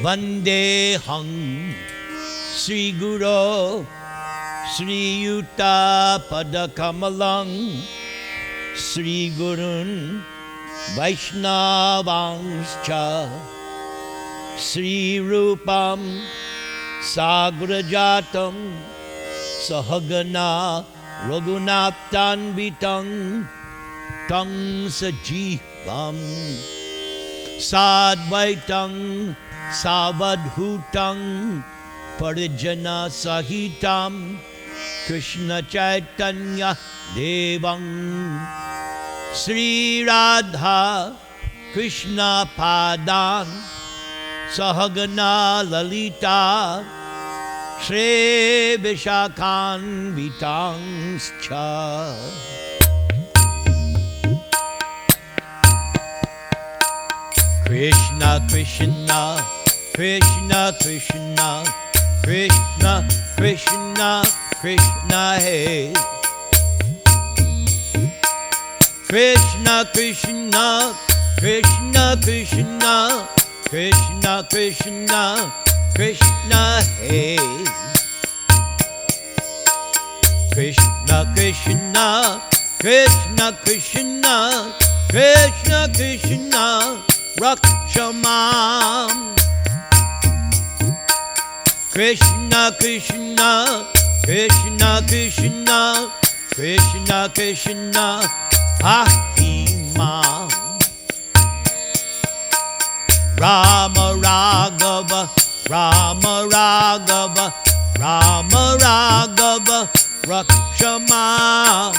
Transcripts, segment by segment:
Vandeham Sri Guru Sri Yuta Padakamalang Sri Gurun Vaishnavangscha Sri Rupam Sagrajatam Sahagana Raghunathanvitang Tang Sajivam Sadvaitang Savadhutang Parijana Sahitam Krishna Chaitanya Devang Sri Radha Krishna Padan Sahagana Lalita Shri Vishakhan Vitangscha Krishna Krishna Krishna Krishna Krishna Krishna Krishna Hey Krishna Krishna Krishna Krishna Krishna Krishna Krishna Hey Krishna Krishna Krishna Krishna Krishna Krishna Rakshamam Krishna Krishna Krishna Krishna Krishna Krishna Ahimam Rama Raghava Rama Raghava Rama Raghava Rakshamam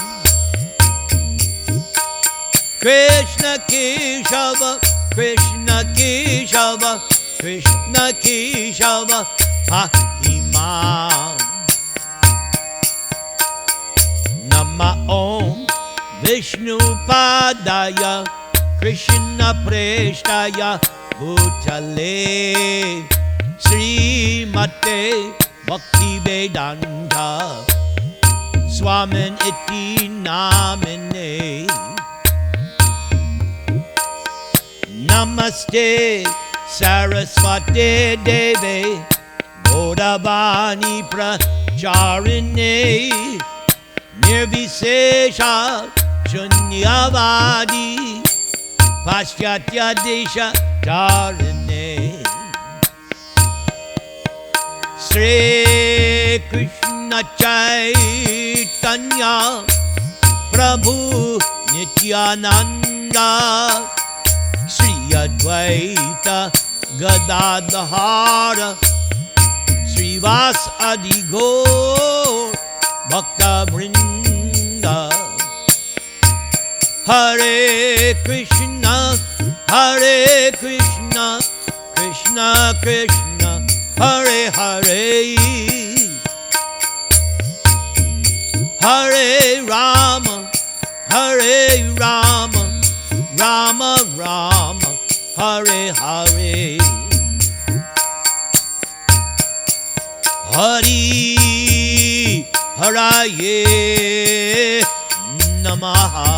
Krishna Keshava Krishna Keshava Krishna Keshava Ahimam Nama Om Vishnu Padaya Krishna Preshtaya Bhutale Sri Mate Bhakti Vedanta Swamin Iti Namine Namaste Saraswati Deve Bodhavani Pracharine Nirvisesha Shunyavadi Paschatya Desha Dharane Sri Krishna Chaitanya Prabhu Nityananda Sri Advaita Gadadhara Srivas Adi Gaur Bhakta Vrinda Hare Krishna Krishna Krishna Hare Hare Hare Rama Rama Rama Hare Hare Hari Haraye Namaha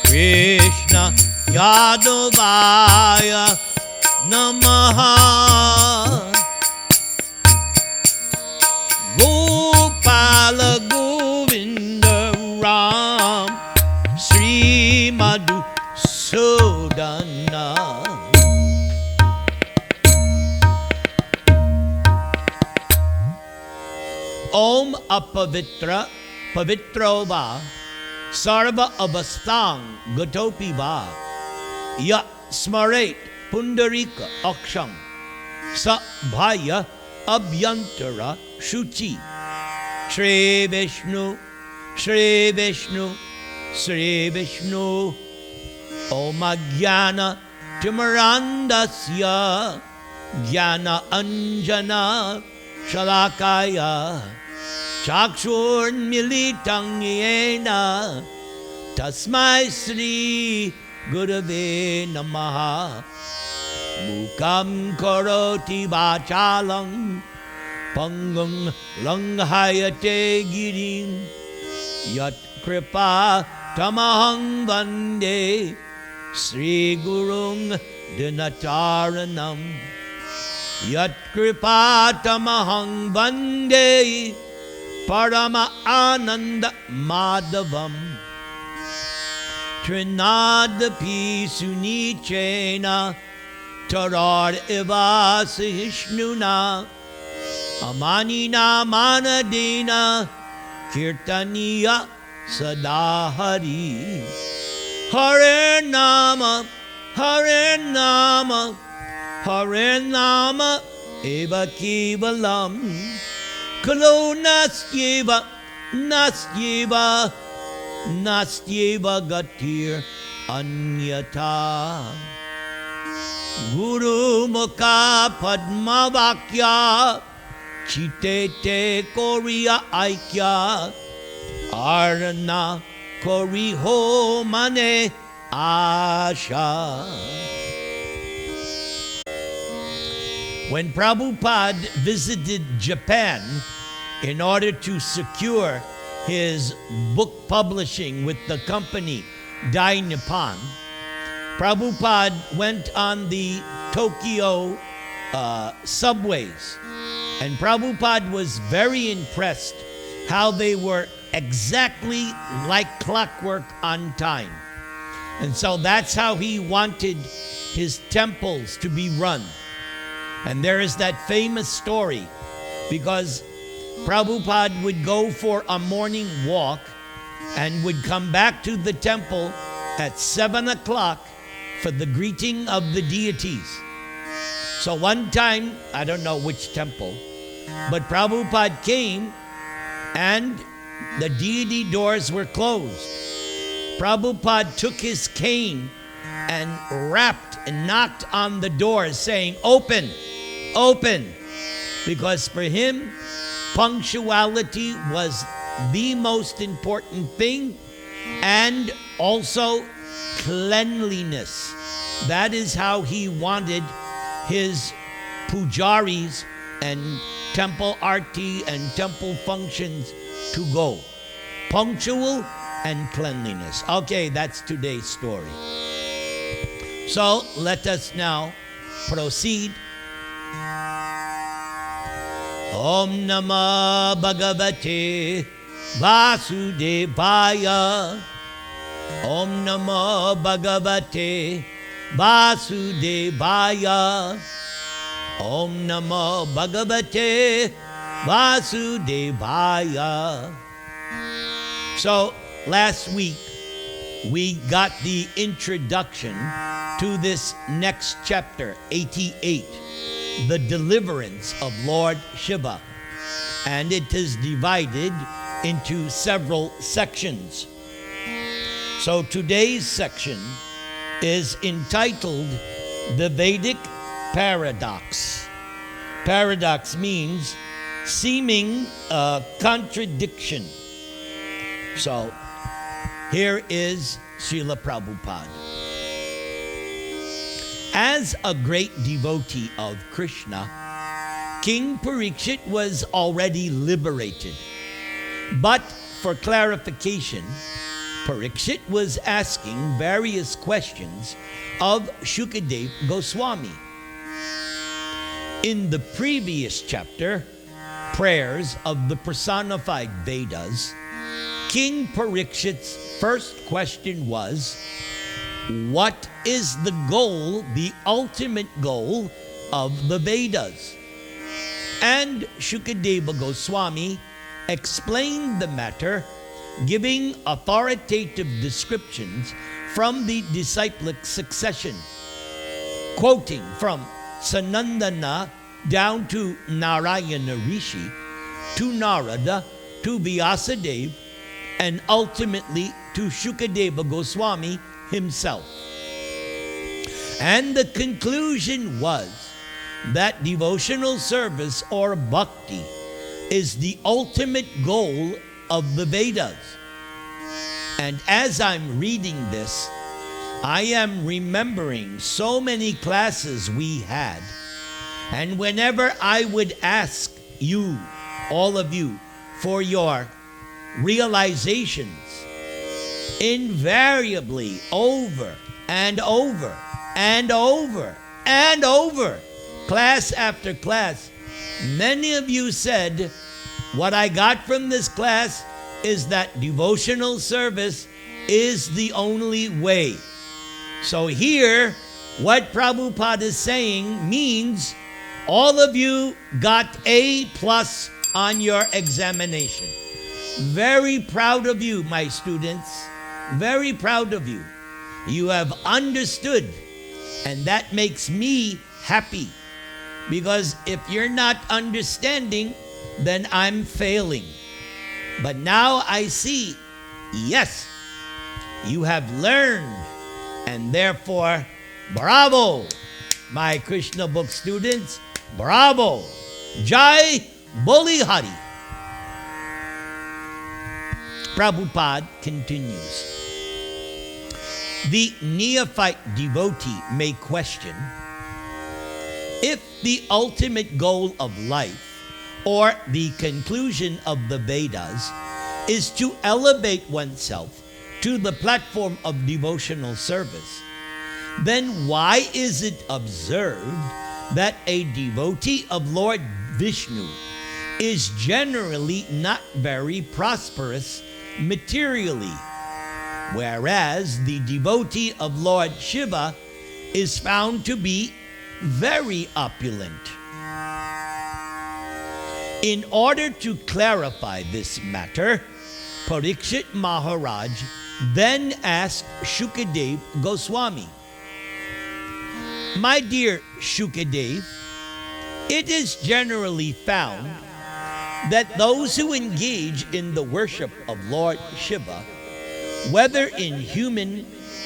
Krishna Yadavaya Namaha Gopala Govinda Ram Sri Madhu Sudana Om Apavitra Pavitro Va Sarva Avastang Gatopi Va Ya Smaret Pundarika Aksham Sa Bhaya Abhyantara Shuchi Shri Vishnu Shri Vishnu Shri Vishnu Om Jnana Timarandasya Jnana Anjana Shalakaya Chakshurmilitang Yena Tasmai Sri Gurave Namaha Mukam Karoti Vachalam Pangam Langhayate Girim Yat Kripa Tamahang Vande Sri Gurung Dinataranam Yat Kripatamahang Vande Parama Ananda Madhavam Trinadapi Sunichena Tarar Eva Sahishnuna Amanina Manadina Kirtaniya Sadahari Hare Nama Hare Nama Hare Nama Eva Kevalam Kalo Nastyeva Nastyeva Nastyeva Gatir Anyata Guru Mukha Padmavakya Chitete Koriya Aikya Arana Koriho Mane Asha. When Prabhupada visited Japan in order to secure his book publishing with the company Dai Nippon, Prabhupada went on the Tokyo subways, and Prabhupada was very impressed how they were exactly like clockwork on time. And so that's how he wanted his temples to be run. And there is that famous story, because Prabhupada would go for a morning walk and would come back to the temple at 7 o'clock for the greeting of the deities. So one time, I don't know which temple, but Prabhupada came and the deity doors were closed. Prabhupada took his cane and rapped and knocked on the doors saying, "Open, open," because for him, punctuality was the most important thing, and also cleanliness. That is how he wanted his pujaris and temple arti and temple functions to go. Punctual and cleanliness. Okay, that's today's story. So let us now proceed. Om Namah Bhagavate Vasudevaya. Om Namah Bhagavate Vasudevaya. Om Namah Bhagavate Vasudevaya. So last week we got the introduction to this next chapter, 88, the deliverance of Lord Shiva. And it is divided into several sections. So today's section is entitled The Vedic Paradox. Paradox means seeming contradiction. So here is Srila Prabhupada. As a great devotee of Krishna, King Parikshit was already liberated. But for clarification, Parikshit was asking various questions of Shukadev Goswami. In the previous chapter, Prayers of the Personified Vedas, King Parikshit's first question was, what is the goal, the ultimate goal of the Vedas? And Shukadeva Goswami explained the matter, giving authoritative descriptions from the disciplic succession, quoting from Sanandana down to Narayana Rishi, to Narada, to Vyasadeva, and ultimately to Shukadeva Goswami himself. And the conclusion was that devotional service or bhakti is the ultimate goal of the Vedas. And as I'm reading this, I am remembering so many classes we had. And whenever I would ask you, all of you, for your realizations, invariably over and over and over and over, class after class, many of you said, what I got from this class is that devotional service is the only way. So here, what Prabhupada is saying means all of you got A+ on your examination. Very proud of you, my students. Very proud of you. You have understood, and that makes me happy. Because if you're not understanding, then I'm failing. But now I see, yes, you have learned, and therefore, bravo, my Krishna book students, bravo, Jai Boli Hari. Prabhupada continues. The neophyte devotee may question if the ultimate goal of life or the conclusion of the Vedas is to elevate oneself to the platform of devotional service, then why is it observed that a devotee of Lord Vishnu is generally not very prosperous materially, whereas the devotee of Lord Shiva is found to be very opulent? In order to clarify this matter, Parikshit Maharaj then asked Shukadev Goswami, "My dear Shukadev, it is generally found that those who engage in the worship of Lord Shiva, whether in human,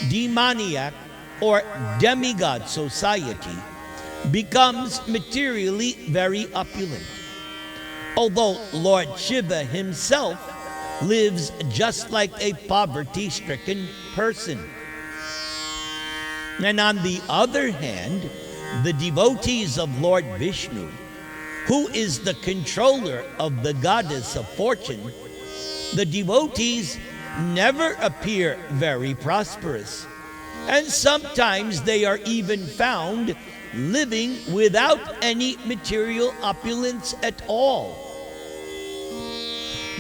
demoniac, or demigod society, becomes materially very opulent, although Lord Shiva himself lives just like a poverty-stricken person. And on the other hand, the devotees of Lord Vishnu, who is the controller of the goddess of fortune, the devotees never appear very prosperous, and sometimes they are even found living without any material opulence at all.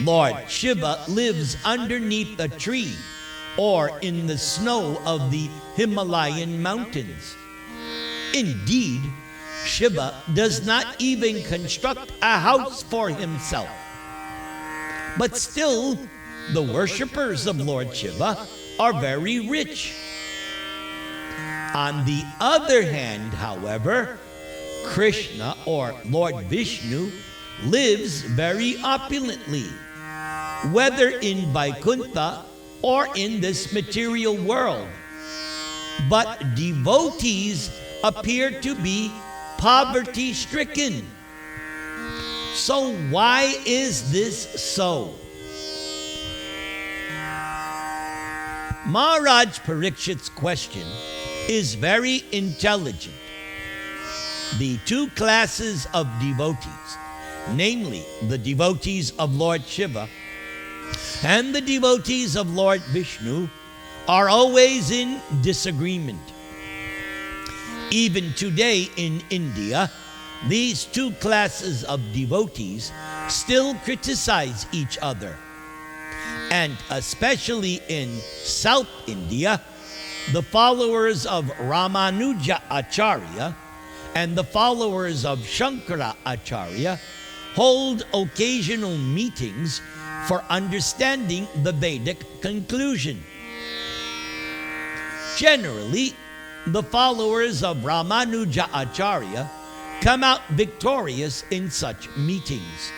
Lord Shiva lives underneath a tree or in the snow of the Himalayan mountains. Indeed, Shiva does not even construct a house for himself. But still, the worshippers of Lord Shiva are very rich. On the other hand, however, Krishna or Lord Vishnu lives very opulently, whether in Vaikuntha or in this material world. But devotees appear to be poverty-stricken. So why is this so? Maharaj Parikshit's question is very intelligent. The two classes of devotees, namely the devotees of Lord Shiva and the devotees of Lord Vishnu, are always in disagreement. Even today in India, these two classes of devotees still criticize each other. And especially in South India, the followers of Ramanuja Acharya and the followers of Shankara Acharya hold occasional meetings for understanding the Vedic conclusion. Generally, the followers of Ramanuja Acharya come out victorious in such meetings.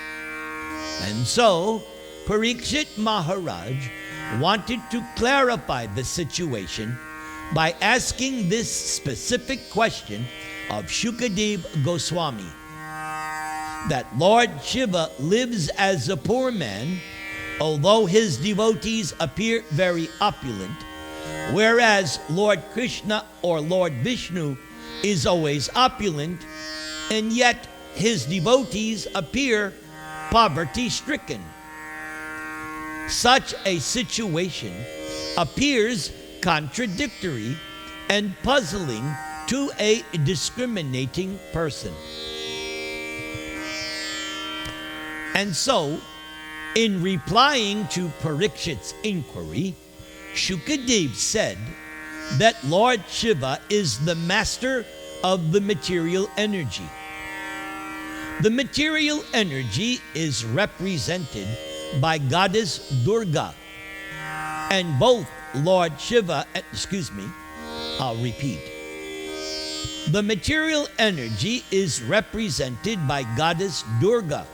And so, Parikshit Maharaj wanted to clarify the situation by asking this specific question of Shukadev Goswami, that Lord Shiva lives as a poor man, although his devotees appear very opulent, whereas Lord Krishna or Lord Vishnu is always opulent, and yet his devotees appear poverty-stricken. Such a situation appears contradictory and puzzling to a discriminating person. And so, in replying to Parikshit's inquiry, Shukadev said that Lord Shiva is the master of the material energy. The material energy is represented by goddess Durga, and both Lord Shiva, I'll repeat. The material energy is represented by goddess Durga,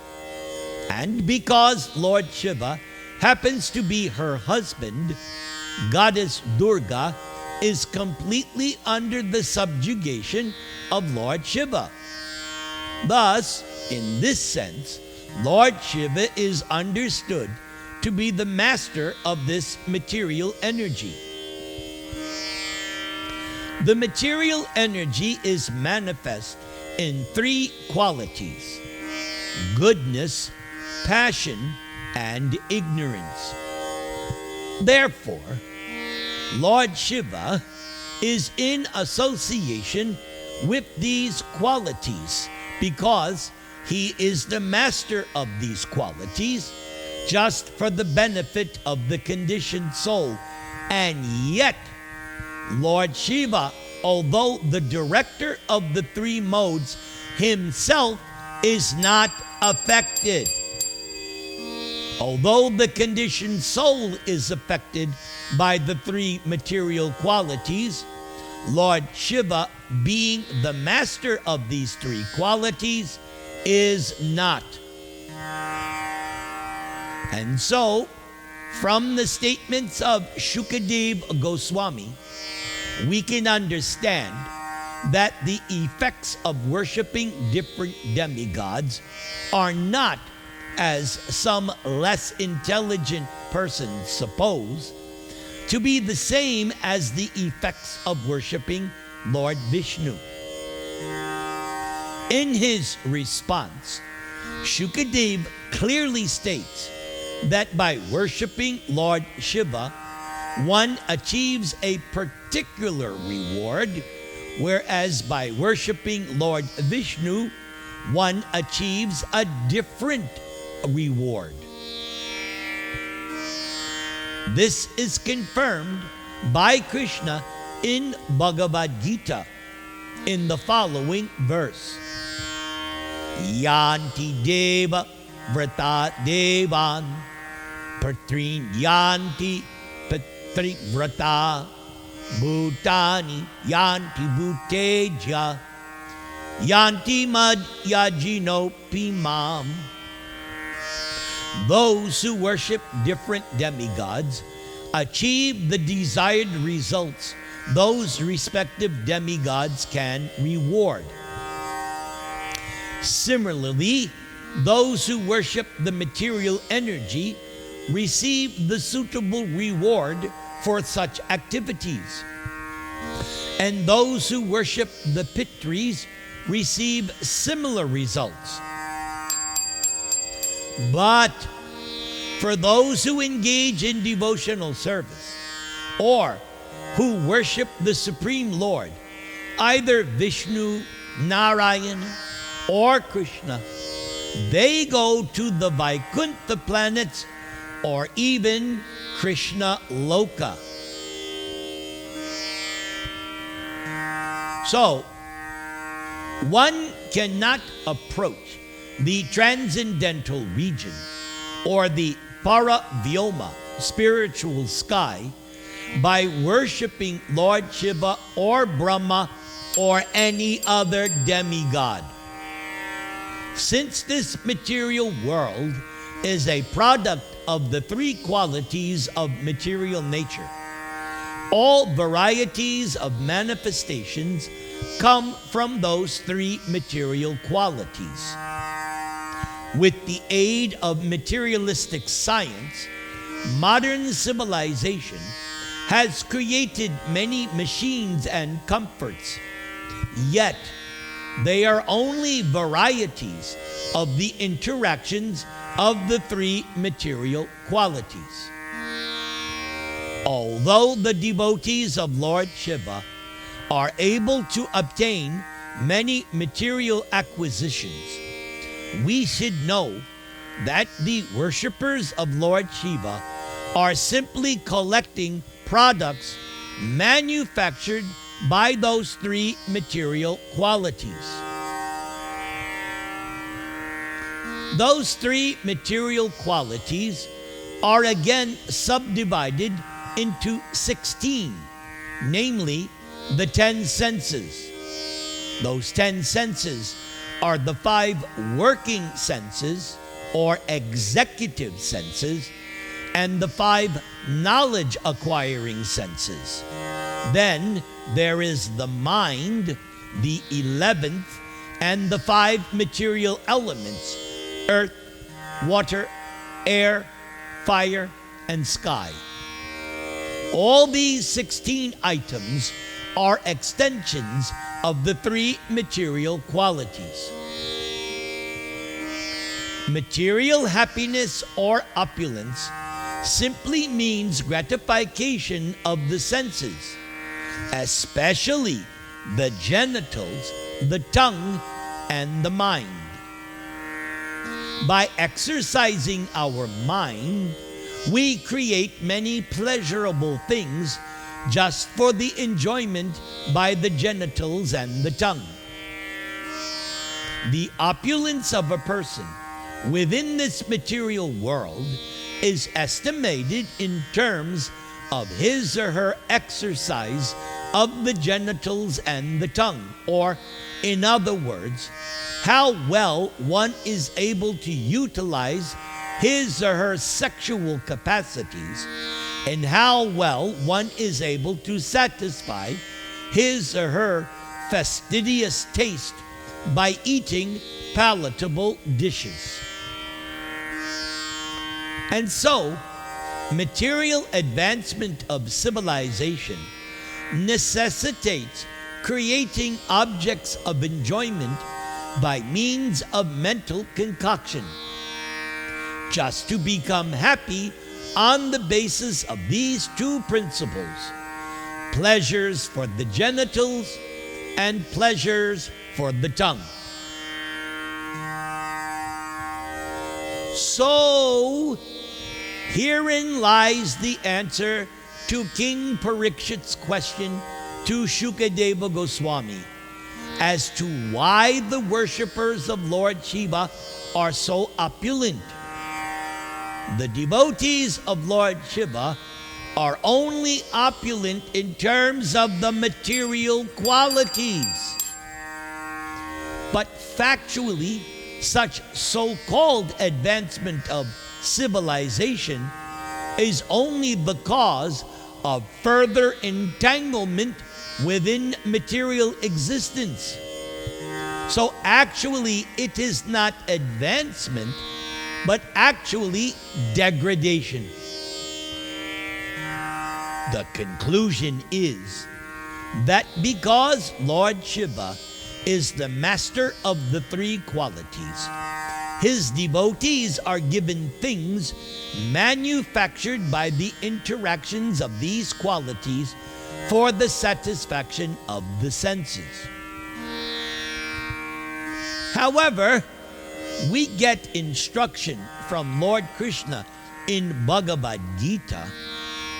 and because Lord Shiva happens to be her husband, goddess Durga is completely under the subjugation of Lord Shiva. Thus, in this sense, Lord Shiva is understood to be the master of this material energy. The material energy is manifest in three qualities: goodness, passion, and ignorance. Therefore, Lord Shiva is in association with these qualities because he is the master of these qualities, just for the benefit of the conditioned soul. And yet, Lord Shiva, although the director of the three modes, himself is not affected. Although the conditioned soul is affected by the three material qualities, Lord Shiva, being the master of these three qualities, is not. And so, from the statements of Shukadev Goswami, we can understand that the effects of worshiping different demigods are not, as some less intelligent persons suppose, to be the same as the effects of worshiping Lord Vishnu. In his response, Shukadev clearly states that by worshiping Lord Shiva, one achieves a particular reward, whereas by worshiping Lord Vishnu, one achieves a different reward. This is confirmed by Krishna in Bhagavad Gita in the following verse: Yanti deva vrata devan patrin yanti patri vrata bhutani yanti bhuteja yanti mad yajino pimam. Those who worship different demigods achieve the desired results those respective demigods can reward. Similarly, those who worship the material energy receive the suitable reward for such activities. And those who worship the Pitris receive similar results. But for those who engage in devotional service or who worship the Supreme Lord, either Vishnu, Narayana, or Krishna, they go to the Vaikuntha planets or even Krishna-loka. So, one cannot approach the transcendental region or the Paravyoma, spiritual sky, by worshiping Lord Shiva or Brahma or any other demigod. Since this material world is a product of the three qualities of material nature, all varieties of manifestations come from those three material qualities. With the aid of materialistic science, modern civilization has created many machines and comforts, yet they are only varieties of the interactions of the three material qualities. Although the devotees of Lord Shiva are able to obtain many material acquisitions, we should know that the worshippers of Lord Shiva are simply collecting products manufactured by those three material qualities. Those three material qualities are again subdivided into 16, namely the 10 senses. Those 10 senses are the 5 working senses or executive senses and the 5 knowledge acquiring senses. Then there is the mind, the 11th, and the 5 material elements: earth, water, air, fire, and sky. All these 16 items are extensions of the 3 material qualities. Material happiness or opulence simply means gratification of the senses, especially the genitals, the tongue, and the mind. By exercising our mind, we create many pleasurable things just for the enjoyment by the genitals and the tongue. The opulence of a person within this material world is estimated in terms of his or her exercise of the genitals and the tongue, or in other words, how well one is able to utilize his or her sexual capacities and how well one is able to satisfy his or her fastidious taste by eating palatable dishes. And so, material advancement of civilization necessitates creating objects of enjoyment by means of mental concoction, just to become happy on the basis of these 2 principles: pleasures for the genitals and pleasures for the tongue. So, herein lies the answer to King Parikshit's question to Shukadeva Goswami as to why the worshippers of Lord Shiva are so opulent. The devotees of Lord Shiva are only opulent in terms of the material qualities. But factually, such so-called advancement of civilization is only the cause of further entanglement within material existence. So actually, it is not advancement, but actually degradation. The conclusion is that because Lord Shiva is the master of the 3 qualities, his devotees are given things manufactured by the interactions of these qualities for the satisfaction of the senses. However, we get instruction from Lord Krishna in Bhagavad Gita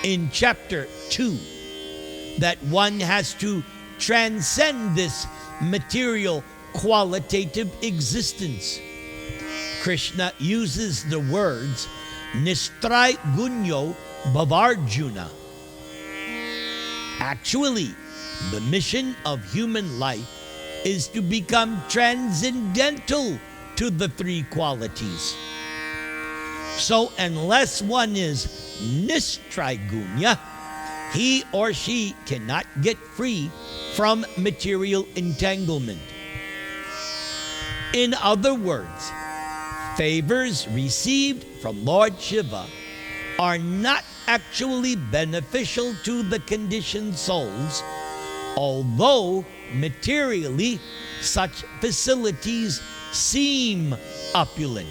in chapter 2 that one has to transcend this material qualitative existence. Krishna uses the words Nistray Gunyo Bhavarjuna. Actually, the mission of human life is to become transcendental to the 3 qualities. So unless one is Nistraigunya, he or she cannot get free from material entanglement. In other words, favors received from Lord Shiva are not actually beneficial to the conditioned souls, although materially such facilities seem opulent.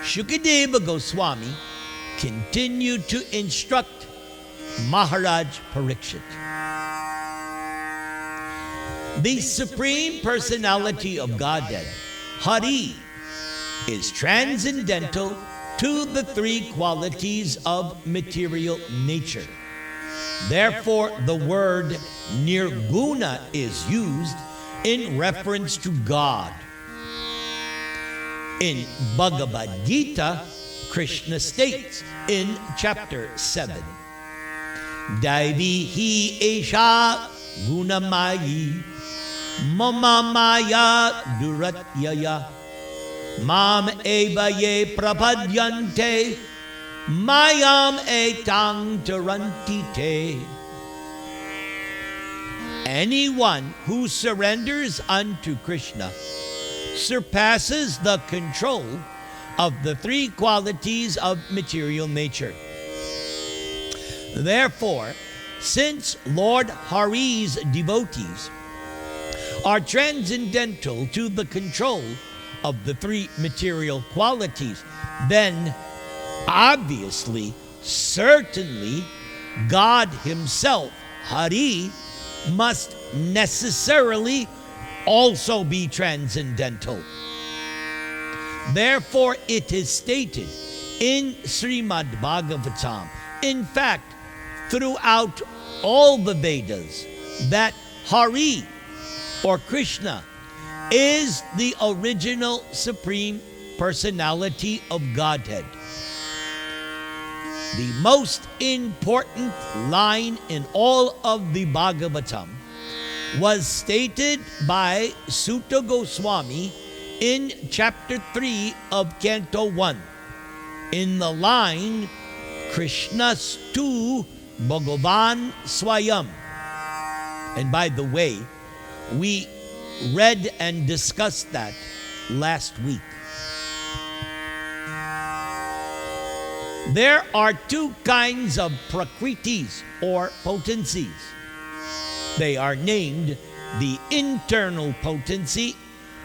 Shukadeva Goswami continued to instruct Maharaj Parikshit. The Supreme Personality of Godhead, Hari, is transcendental to the three qualities of material nature. Therefore, the word Nirguna is used in reference to God. In Bhagavad Gita, Krishna states in chapter 7, Daivi hi esha gunamayi mama maya duratyaya mam eva ye prapadyante mayam etang taranti te. Anyone who surrenders unto Krishna surpasses the control of the three qualities of material nature. Therefore, since Lord Hari's devotees are transcendental to the control of the three material qualities, then obviously, certainly, God Himself, Hari, must necessarily also be transcendental. Therefore, it is stated in Srimad Bhagavatam, in fact, throughout all the Vedas, that Hari, or Krishna, is the original Supreme Personality of Godhead. The most important line in all of the Bhagavatam was stated by Sutta Goswami in chapter 3 of Canto 1, in the line, Krishnastu Bhagavan Swayam. And by the way, we read and discussed that last week. There are two kinds of prakritis or potencies. They are named the internal potency,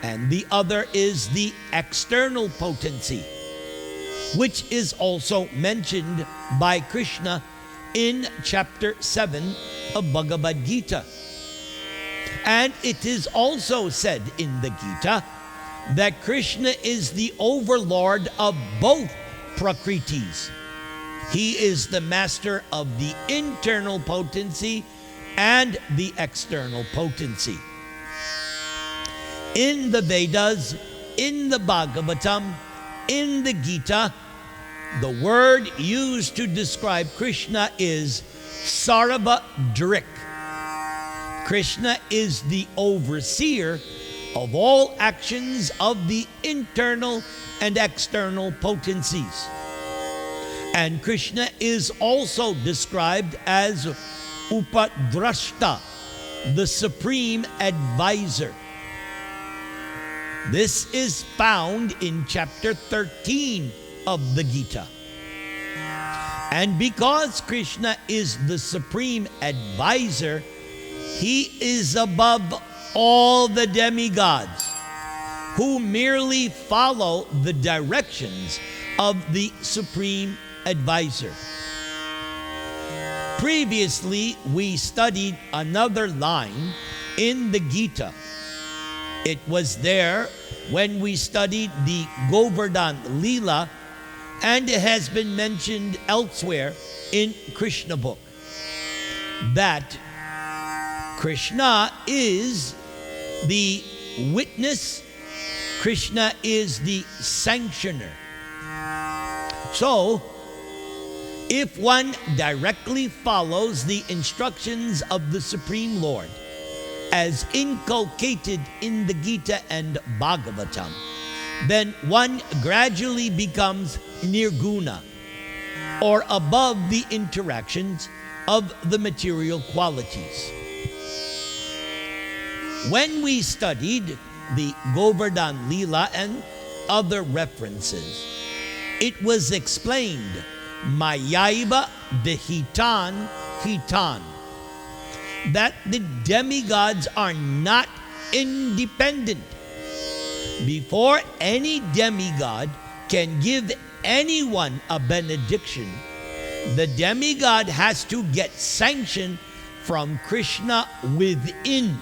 and the other is the external potency, which is also mentioned by Krishna in chapter 7 of Bhagavad Gita. And it is also said in the Gita that Krishna is the overlord of both prakritis. He is the master of the internal potency and the external potency. In the Vedas, in the Bhagavatam, in the Gita, the word used to describe Krishna is Sarva Drik. Krishna is the overseer of all actions of the internal and external potencies. And Krishna is also described as Upadrashta, the supreme advisor. This is found in chapter 13 of the Gita. And because Krishna is the supreme advisor, He is above all the demigods who merely follow the directions of the supreme advisor. Previously, we studied another line in the Gita. It was there when we studied the Govardhan Lila, and it has been mentioned elsewhere in Krishna book, that Krishna is the witness, Krishna is the sanctioner. So, if one directly follows the instructions of the Supreme Lord, as inculcated in the Gita and Bhagavatam, then one gradually becomes nirguna, or above the interactions of the material qualities. When we studied the Govardhan Lila and other references, it was explained, Mayaiva Vihitan Hitan, that the demigods are not independent. Before any demigod can give anyone a benediction, the demigod has to get sanction from Krishna within.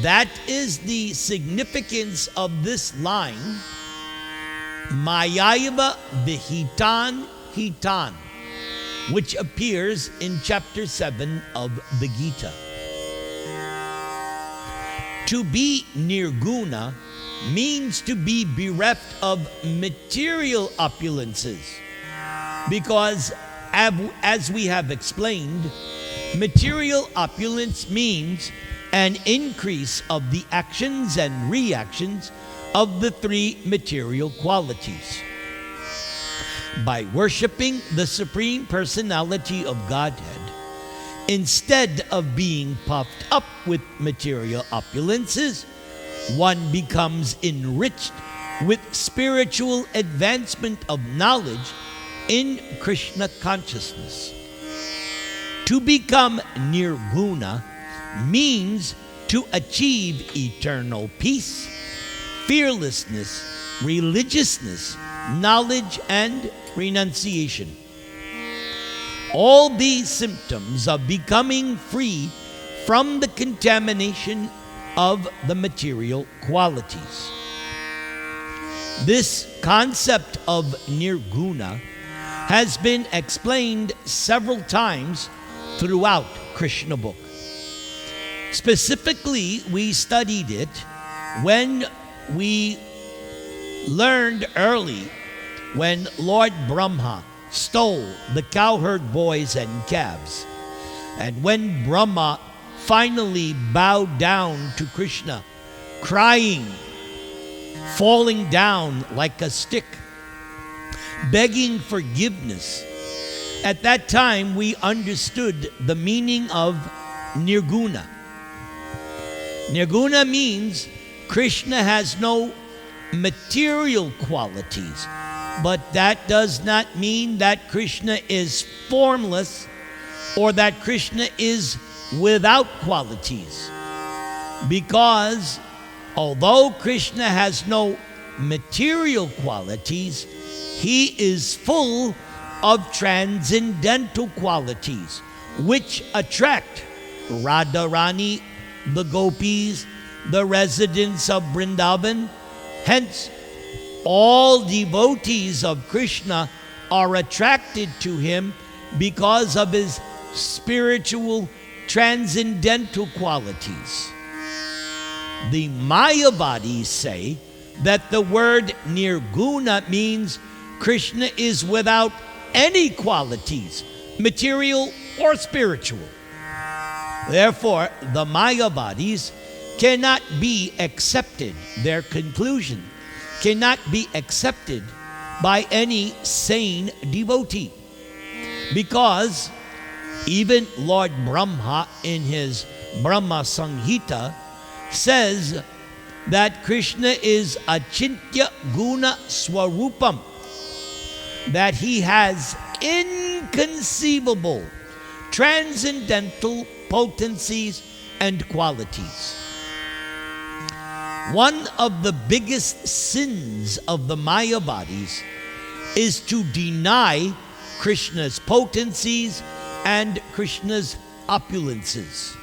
That is the significance of this line, Mayaiva Vihitan Hitan, which appears in chapter 7 of the Gita. To be nirguna means to be bereft of material opulences, because as we have explained, material opulence means an increase of the actions and reactions of the three material qualities. By worshiping the Supreme Personality of Godhead, instead of being puffed up with material opulences, one becomes enriched with spiritual advancement of knowledge in Krishna consciousness. To become nirguna means to achieve eternal peace, fearlessness, religiousness, knowledge, and renunciation. All these symptoms of becoming free from the contamination of the material qualities. This concept of nirguna has been explained several times throughout Krishna book. Specifically, we studied it when we learned early when Lord Brahma stole the cowherd boys and calves. And when Brahma finally bowed down to Krishna, crying, falling down like a stick, begging forgiveness, at that time we understood the meaning of nirguna. Nirguna means Krishna has no material qualities, but that does not mean that Krishna is formless or that Krishna is without qualities. Because although Krishna has no material qualities, he is full of transcendental qualities which attract Radharani, the gopis, the residents of Vrindavan. Hence, all devotees of Krishna are attracted to him because of his spiritual transcendental qualities. The Mayavadis say that the word nirguna means Krishna is without any qualities, material or spiritual. Therefore, the Mayavadis cannot be accepted, their conclusion cannot be accepted by any sane devotee. Because even Lord Brahma in his Brahma Samhita says that Krishna is achintya guna swarupam, that he has inconceivable transcendental potencies and qualities. One of the biggest sins of the Mayavadis is to deny Krishna's potencies and Krishna's opulences.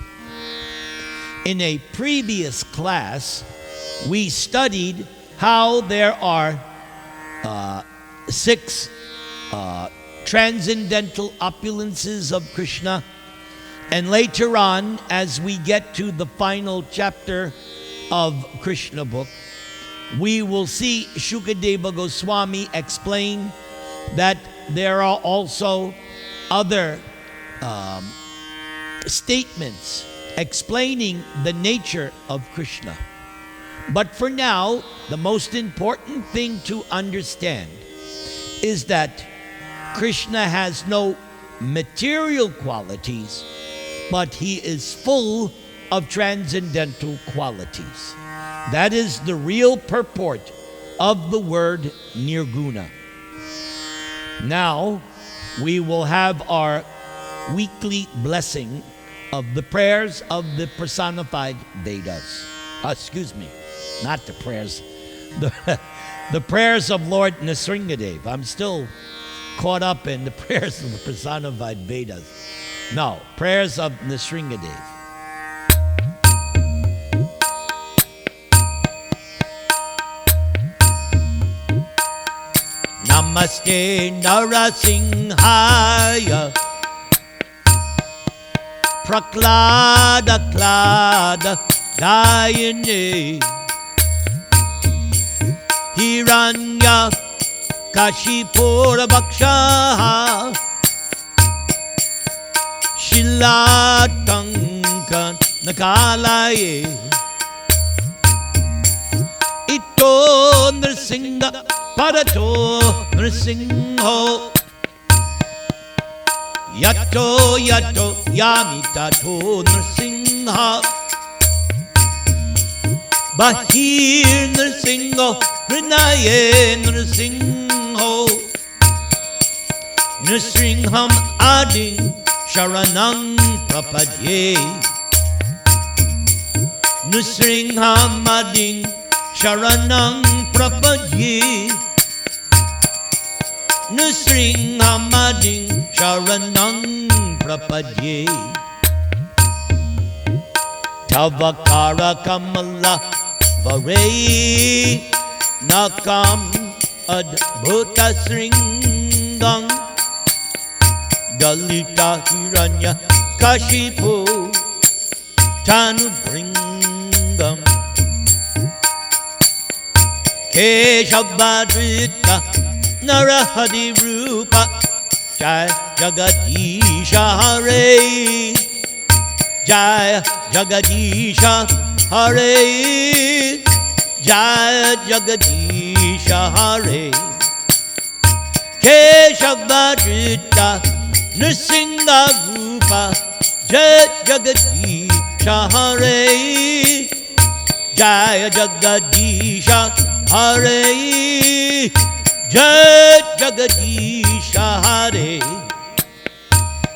In a previous class, we studied how there are 6 transcendental opulences of Krishna. And later on, as we get to the final chapter of Krishna book, we will see Shukadeva Goswami explain that there are also other statements explaining the nature of Krishna. But for now, the most important thing to understand is that Krishna has no material qualities, but he is full of transcendental qualities. That is the real purport of the word nirguna. Now, we will have our weekly blessing of the prayers of the personified Vedas. Excuse me, not the prayers. The prayers of Lord Nrsingadev. I'm still caught up in the prayers of the personified Vedas. No, prayers of Nrsingadev. Namaste Narasimhaya Praklada Klada Dayane Hiranya Kashipura Bhaksha Shilatankan Nakalaye Ito Nrsinga Parato Nrsimho Yato Yato Yamitato Nrsimha Bahir Nrsimho Rinaye Nrsimho Nrsimham Adin Sharanam Prapadye Nrsimham Adin Sharanam Prapadye Nrsimham Adin Sharanam Prapadye Tavakara Kamala Varei Nakam Adbhuta Sringam Dalita Hiranya Kashipu Tanu Bringam Keshavadrita Narahadi Rupa Jai Jagadisha Hare Jai Jagadisha Hare Jai Jagadisha Hare Keshavadrita Nrsinga Rupa Jai Jagadisha Hare Jai Jagadisha Hare Jai Jagadisha Hare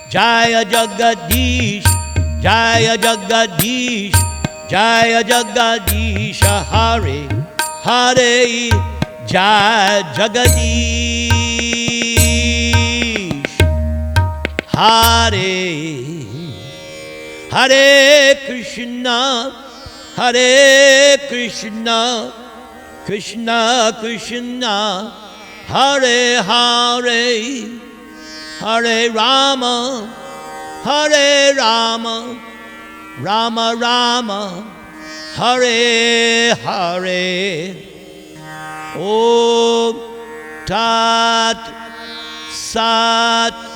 Jaya Jagadish Jaya Jagadish Jaya Jagadisha Hare Hare Jaya Jagadish Hare Hare Krishna Hare Krishna Krishna Krishna Hare Hare Hare Rama Hare Rama Rama Rama Hare Hare Om Tat Sat